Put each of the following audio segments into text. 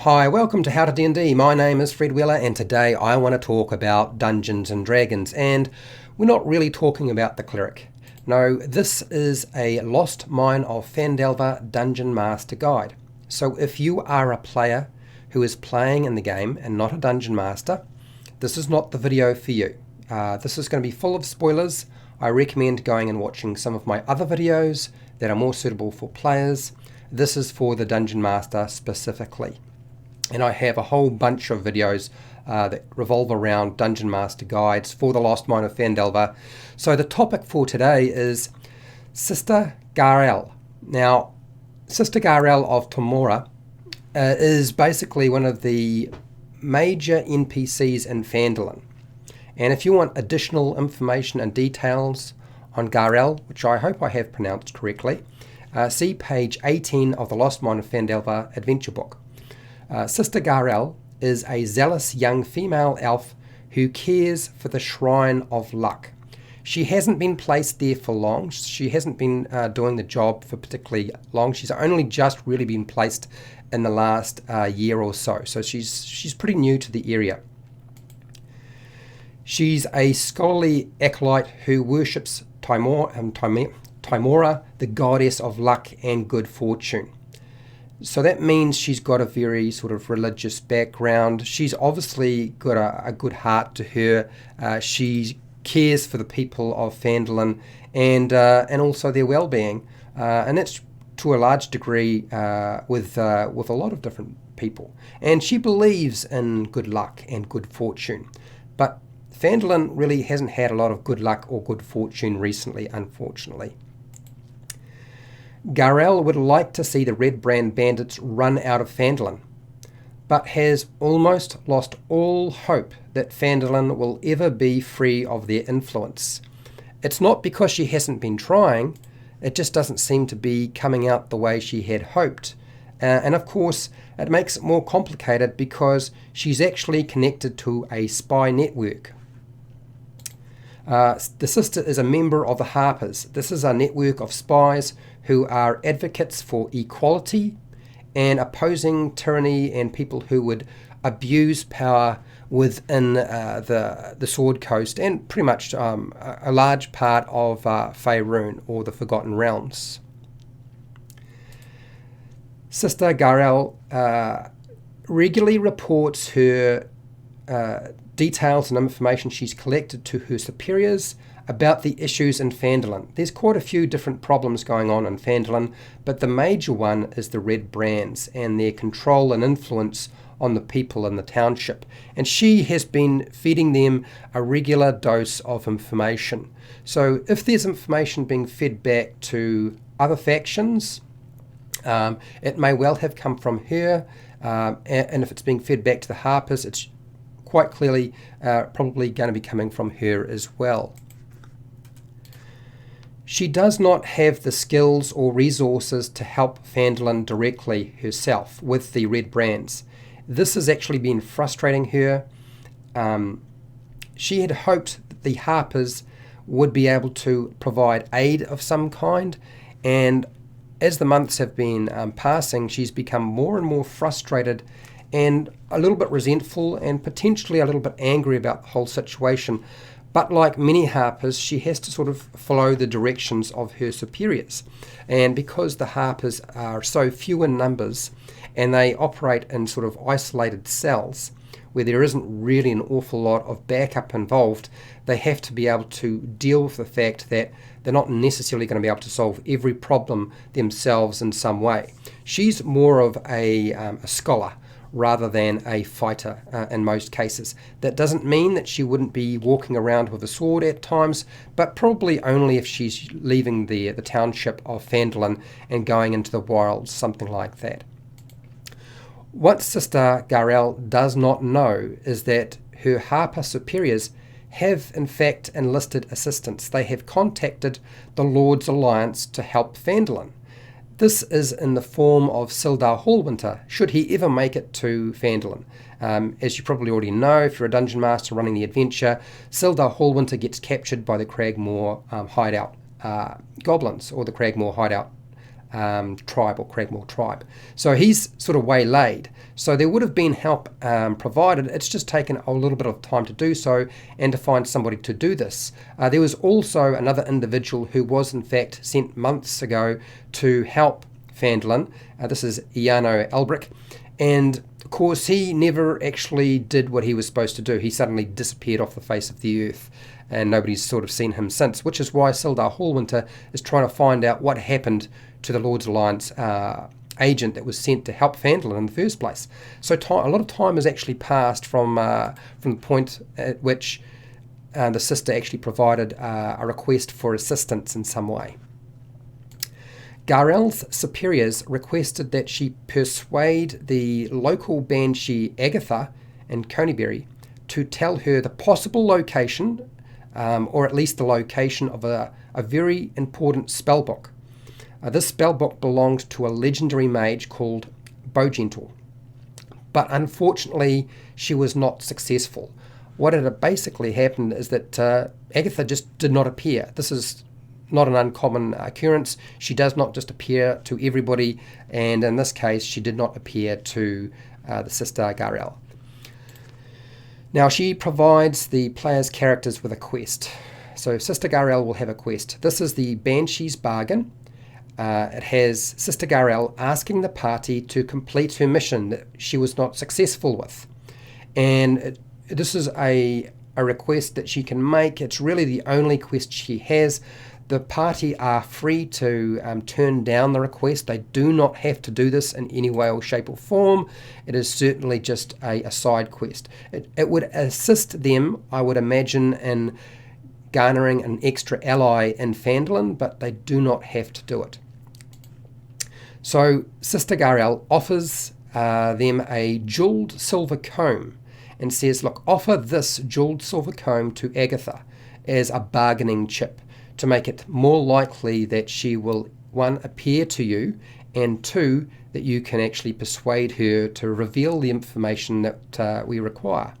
Hi, welcome to HowtoDandD. My name is Fred Wheeler and today I want to talk about Dungeons and Dragons, and we're not really talking about the cleric. No, this is a Lost Mine of Phandelver Dungeon Master Guide. So if you are a player who is playing in the game and not a Dungeon Master, this is not the video for you. This is going to be full of spoilers. I recommend going and watching some of my other videos that are more suitable for players. This is for the Dungeon Master specifically. And I have a whole bunch of videos that revolve around Dungeon Master guides for the Lost Mine of Phandelver. So the topic for today is Sister Garaele. Now, Sister Garaele of Tymora is basically one of the major NPCs in Phandelver. And if you want additional information and details on Garaele, which I hope I have pronounced correctly, see page 18 of the Lost Mine of Phandelver adventure book. Sister Garaele is a zealous young female elf who cares for the Shrine of Luck. She hasn't been placed there for long. She hasn't been doing the job for particularly long. She's only just really been placed in the last year or so. So she's pretty new to the area. She's a scholarly acolyte who worships Tymora, the goddess of luck and good fortune. So that means she's got a very sort of religious background. She's obviously got a good heart to her. She cares for the people of Phandelver and also their well-being, and that's to a large degree with a lot of different people. And she believes in good luck and good fortune, but Phandelver really hasn't had a lot of good luck or good fortune recently, unfortunately. Garaele would like to see the Red Brand bandits run out of Phandelver, but has almost lost all hope that Phandelver will ever be free of their influence. It's not because she hasn't been trying, it just doesn't seem to be coming out the way she had hoped. And of course, it makes it more complicated because she's actually connected to a spy network. The sister is a member of the Harpers. This is a network of spies who are advocates for equality and opposing tyranny and people who would abuse power within the Sword Coast and pretty much a large part of Faerun, or the Forgotten Realms. Sister Garaele regularly reports her details and information she's collected to her superiors about the issues in Phandelver. There's quite a few different problems going on in Phandelver, but the major one is the Red Brands and their control and influence on the people in the township. And she has been feeding them a regular dose of information. So if there's information being fed back to other factions, it may well have come from her, and if it's being fed back to the Harpers, it's quite clearly probably going to be coming from her as well. She does not have the skills or resources to help Phandelver directly herself with the Red Brands. This has actually been frustrating her. She had hoped that the Harpers would be able to provide aid of some kind, and as the months have been passing, she's become more and more frustrated and a little bit resentful and potentially a little bit angry about the whole situation. But like many Harpers, she has to sort of follow the directions of her superiors. And because the Harpers are so few in numbers and they operate in sort of isolated cells where there isn't really an awful lot of backup involved, they have to be able to deal with the fact that they're not necessarily going to be able to solve every problem themselves in some way. She's more of a scholar rather than a fighter in most cases. That doesn't mean that she wouldn't be walking around with a sword at times, but probably only if she's leaving the township of Phandelver and going into the wilds, something like that. What Sister Garaele does not know is that her Harper superiors have in fact enlisted assistance. They have contacted the Lord's Alliance to help Phandelver. This is in the form of Sildar Hallwinter, should he ever make it to Phandelver. As you probably already know, if you're a Dungeon Master running the adventure, Sildar Hallwinter gets captured by the Cragmore hideout goblins, or the Cragmore hideout tribe or Cragmore tribe. So he's sort of waylaid. So there would have been help provided. It's just taken a little bit of time to do so and to find somebody to do this. There was also another individual who was in fact sent months ago to help Phandelver. This is Iano Elbrick, and of course he never actually did what he was supposed to do. He suddenly disappeared off the face of the earth, and nobody's sort of seen him since, which is why Sildar Hallwinter is trying to find out what happened to the Lord's Alliance agent that was sent to help Phandelver in the first place. So a lot of time has actually passed from the point at which the sister actually provided a request for assistance in some way. Garaele's superiors requested that she persuade the local banshee Agatha in Conyberry to tell her the possible location, or at least the location of a very important spellbook. This spellbook belonged to a legendary mage called Bowgentle, but unfortunately she was not successful. What had basically happened is that Agatha just did not appear. This is not an uncommon occurrence. She does not just appear to everybody, and in this case she did not appear to the sister Garaele. Now she provides the player's characters with a quest. So Sister Garaele will have a quest. This is the Banshee's Bargain. It has Sister Garaele asking the party to complete her mission that she was not successful with. And this is a request that she can make. It's really the only quest she has. The party are free to turn down the request. They do not have to do this in any way or shape or form. It is certainly just a side quest. It would assist them, I would imagine, in garnering an extra ally in Phandelver, but they do not have to do it. So Sister Garaele offers them a jeweled silver comb and says, look, offer this jeweled silver comb to Agatha as a bargaining chip to make it more likely that she will, one, appear to you, and two, that you can actually persuade her to reveal the information that we require.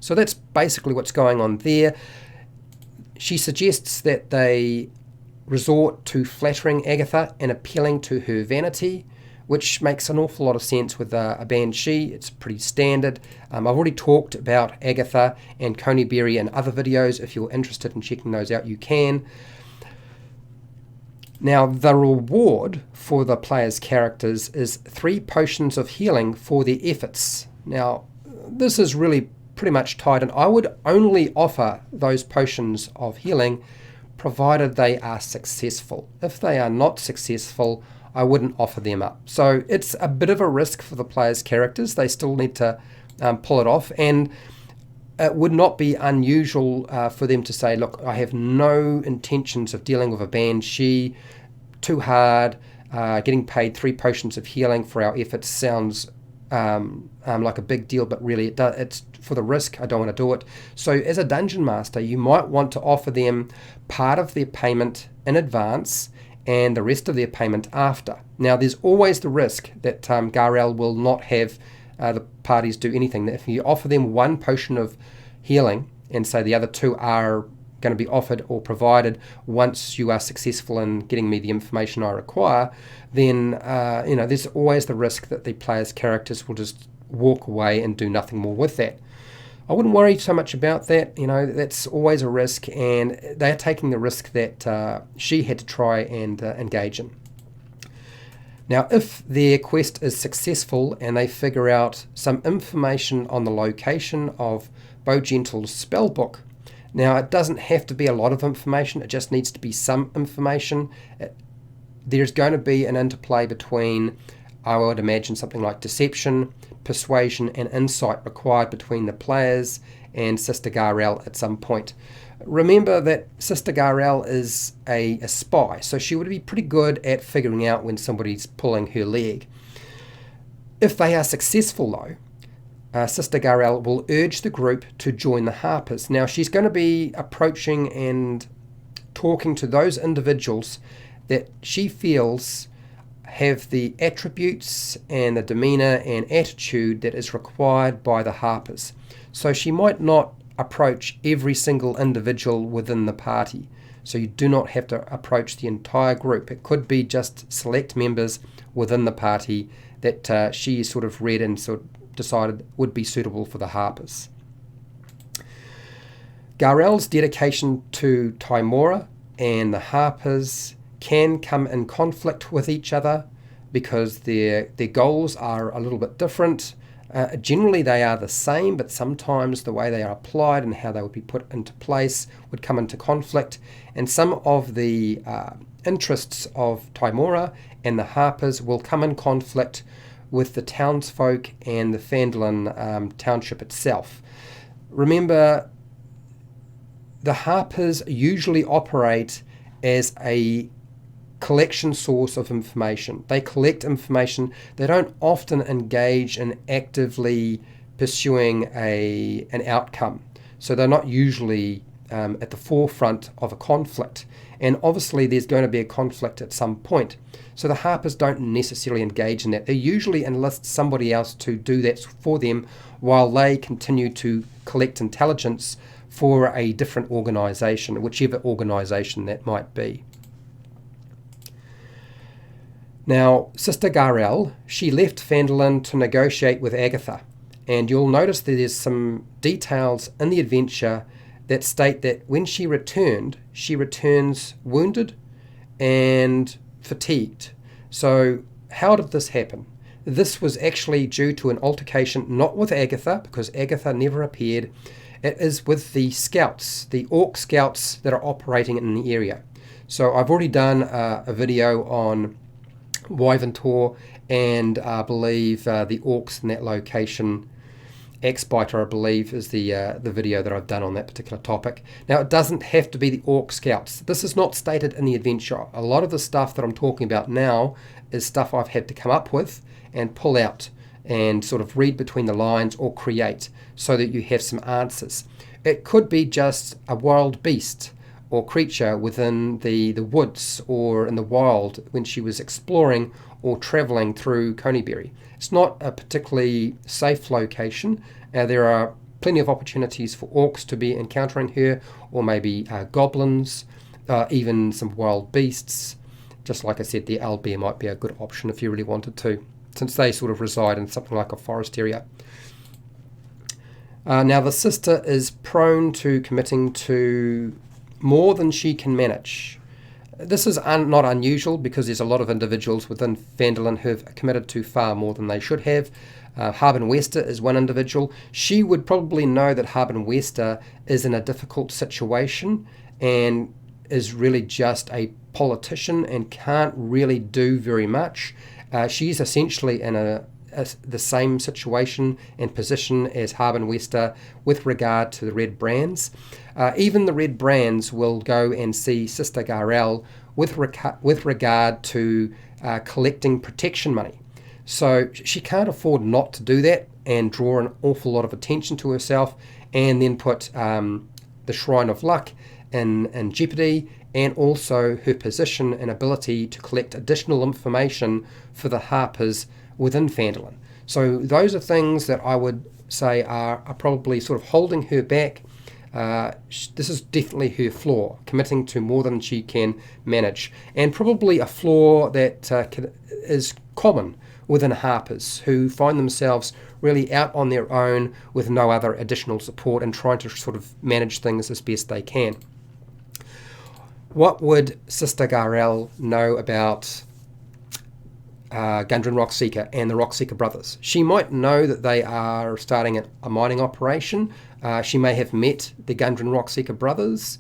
So that's basically what's going on there. She suggests that they resort to flattering Agatha and appealing to her vanity, which makes an awful lot of sense with a banshee. It's pretty standard. I've already talked about Agatha and Conyberry in other videos. If you're interested in checking those out, you can. Now, the reward for the player's characters is 3 potions of healing for their efforts. Now, this is really pretty much tied in. I would only offer those potions of healing provided they are successful. If they are not successful, I wouldn't offer them up. So it's a bit of a risk for the player's characters. They still need to pull it off, and it would not be unusual for them to say, look, I have no intentions of dealing with a banshee, too hard, getting paid 3 potions of healing for our efforts sounds like a big deal, but really it's for the risk. I don't want to do it. So as a dungeon master, you might want to offer them part of their payment in advance and the rest of their payment after. Now, there's always the risk that Garaele will not have the parties do anything. If you offer them 1 potion of healing and say the other 2 are going to be offered or provided once you are successful in getting me the information I require, then there's always the risk that the player's characters will just walk away and do nothing more with that. I wouldn't worry so much about that. That's always a risk, and they're taking the risk that she had to try and engage in. Now, if their quest is successful and they figure out some information on the location of Bowgentle's spellbook, now it doesn't have to be a lot of information, it just needs to be some information. There's going to be an interplay between, I would imagine, something like deception, persuasion, and insight required between the players and Sister Garaele at some point. Remember that Sister Garaele is a spy, so she would be pretty good at figuring out when somebody's pulling her leg. If they are successful, though, Sister Garaele will urge the group to join the Harpers. Now, she's going to be approaching and talking to those individuals that she feels have the attributes and the demeanour and attitude that is required by the Harpers. So she might not approach every single individual within the party. So you do not have to approach the entire group. It could be just select members within the party that she sort of read and sort of decided would be suitable for the Harpers. Garaele's dedication to Tymora and the Harpers can come in conflict with each other because their goals are a little bit different. Generally they are the same, but sometimes the way they are applied and how they would be put into place would come into conflict. And some of the interests of Tymora and the Harpers will come in conflict with the townsfolk and the Phandelver township itself. Remember, the Harpers usually operate as a collection source of information. They collect information. They don't often engage in actively pursuing an outcome. So they're not usually at the forefront of a conflict. And obviously there's going to be a conflict at some point. So the Harpers don't necessarily engage in that. They usually enlist somebody else to do that for them while they continue to collect intelligence for a different organisation, whichever organisation that might be. Now, Sister Garaele, she left Phandelver to negotiate with Agatha, and you'll notice that there's some details in the adventure that state that when she returns wounded and fatigued. So how did this happen? This was actually due to an altercation, not with Agatha, because Agatha never appeared. It is with the scouts, the orc scouts that are operating in the area. So I've already done a video on Wyventor and I believe the orcs in that location. X-Biter, I believe, is the video that I've done on that particular topic. Now, it doesn't have to be the orc scouts. This is not stated in the adventure. A lot of the stuff that I'm talking about now is stuff I've had to come up with and pull out and sort of read between the lines or create so that you have some answers. It could be just a wild beast or creature within the woods or in the wild when she was exploring or travelling through Coneybury. It's not a particularly safe location. There are plenty of opportunities for orcs to be encountering her, or maybe goblins, even some wild beasts. Just like I said, the owlbear might be a good option if you really wanted to, since they sort of reside in something like a forest area. Now the sister is prone to committing to more than she can manage. This is not unusual because there's a lot of individuals within Phandelver who have committed to far more than they should have. Harbin Wester is one individual. She would probably know that Harbin Wester is in a difficult situation and is really just a politician and can't really do very much. She's essentially in the same situation and position as Harbin Wester with regard to the Red Brands. Even the Red Brands will go and see Sister Garaele with regard to collecting protection money. So she can't afford not to do that and draw an awful lot of attention to herself and then put the Shrine of Luck in jeopardy, and also her position and ability to collect additional information for the Harpers within Phandelver. So those are things that I would say are probably sort of holding her back. This is definitely her flaw, committing to more than she can manage, and probably a flaw that is common within Harpers who find themselves really out on their own with no other additional support and trying to sort of manage things as best they can. What would Sister Garaele know about Gundren Rockseeker and the Rockseeker brothers? She might know that they are starting a mining operation. She may have met the Gundren Rockseeker brothers,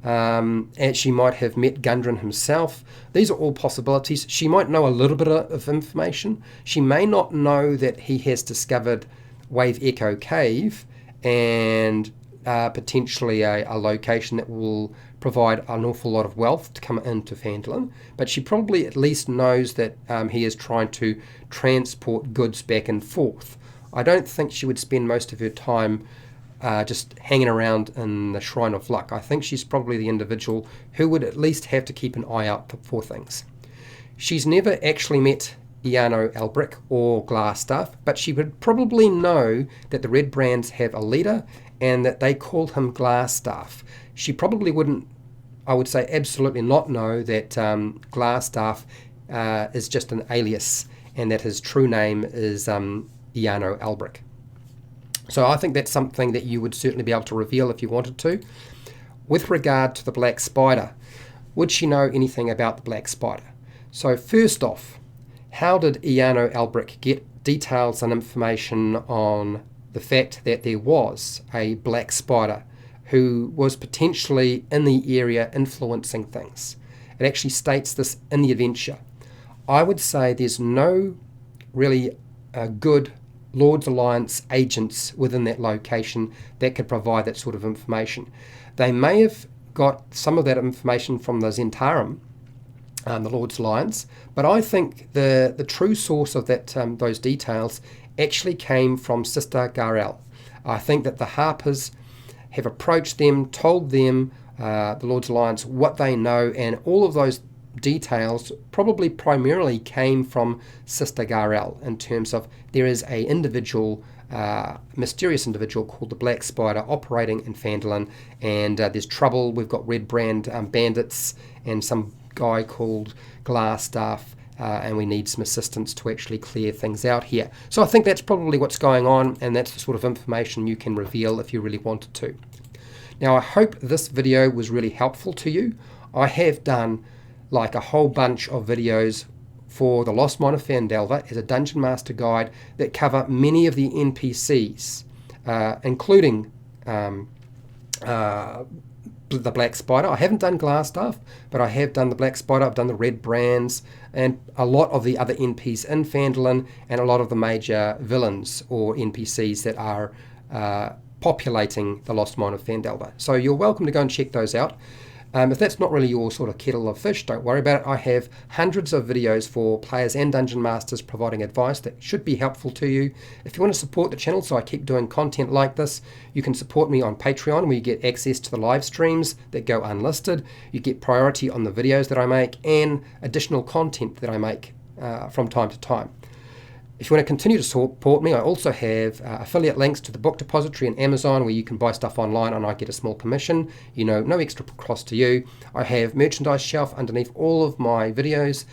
and she might have met Gundren himself. These are all possibilities. She might know a little bit of information. She may not know that he has discovered Wave Echo Cave and potentially a location that will provide an awful lot of wealth to come into Phandelver, but she probably at least knows that he is trying to transport goods back and forth. I don't think she would spend most of her time just hanging around in the Shrine of Luck. I think she's probably the individual who would at least have to keep an eye out for things. She's never actually met Iano Albrick or Glassstaff, but she would probably know that the Red Brands have a leader and that they call him Glassstaff. She probably wouldn't I would say absolutely not know that Glassstaff is just an alias and that his true name is Iano Albric. So I think that's something that you would certainly be able to reveal if you wanted to. With regard to the Black Spider, would she know anything about the Black Spider? So first off, how did Iano Albric get details and information on the fact that there was a Black Spider who was potentially in the area influencing things? It actually states this in the adventure. I would say there's no really good Lord's Alliance agents within that location that could provide that sort of information. They may have got some of that information from the Zentarum, the Lord's Alliance, but I think the true source of that those details actually came from Sister Garaele. I think that the Harpers have approached them, told them, the Lord's Alliance, what they know, and all of those details probably primarily came from Sister Garaele in terms of there is a individual, mysterious individual called the Black Spider operating in Phandelver, and there's trouble. We've got Red Brand bandits and some guy called Glassstaff, and we need some assistance to actually clear things out here. So I think that's probably what's going on, and that's the sort of information you can reveal if you really wanted to. Now I hope this video was really helpful to you. I have done like a whole bunch of videos for the Lost Mine of Phandelver as a Dungeon Master guide that cover many of the NPCs, including the Black Spider. I haven't done Glassstaff, but I have done the Black Spider, I've done the Red Brands, and a lot of the other NPCs in Phandelver, and a lot of the major villains or NPCs that are populating the Lost Mine of Phandelver. So you're welcome to go and check those out. If that's not really your sort of kettle of fish, don't worry about it. I have hundreds of videos for players and Dungeon Masters providing advice that should be helpful to you. If you want to support the channel so I keep doing content like this, you can support me on Patreon, where you get access to the live streams that go unlisted. You get priority on the videos that I make and additional content that I make from time to time. If you want to continue to support me, I also have affiliate links to the book depository and Amazon, where you can buy stuff online and I get a small commission. You know, no extra cost to you. I have merchandise shelf underneath all of my videos.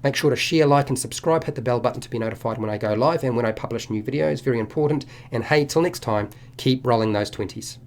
Make sure to share, like and subscribe. Hit the bell button to be notified when I go live and when I publish new videos. Very important. And hey, till next time, keep rolling those 20s.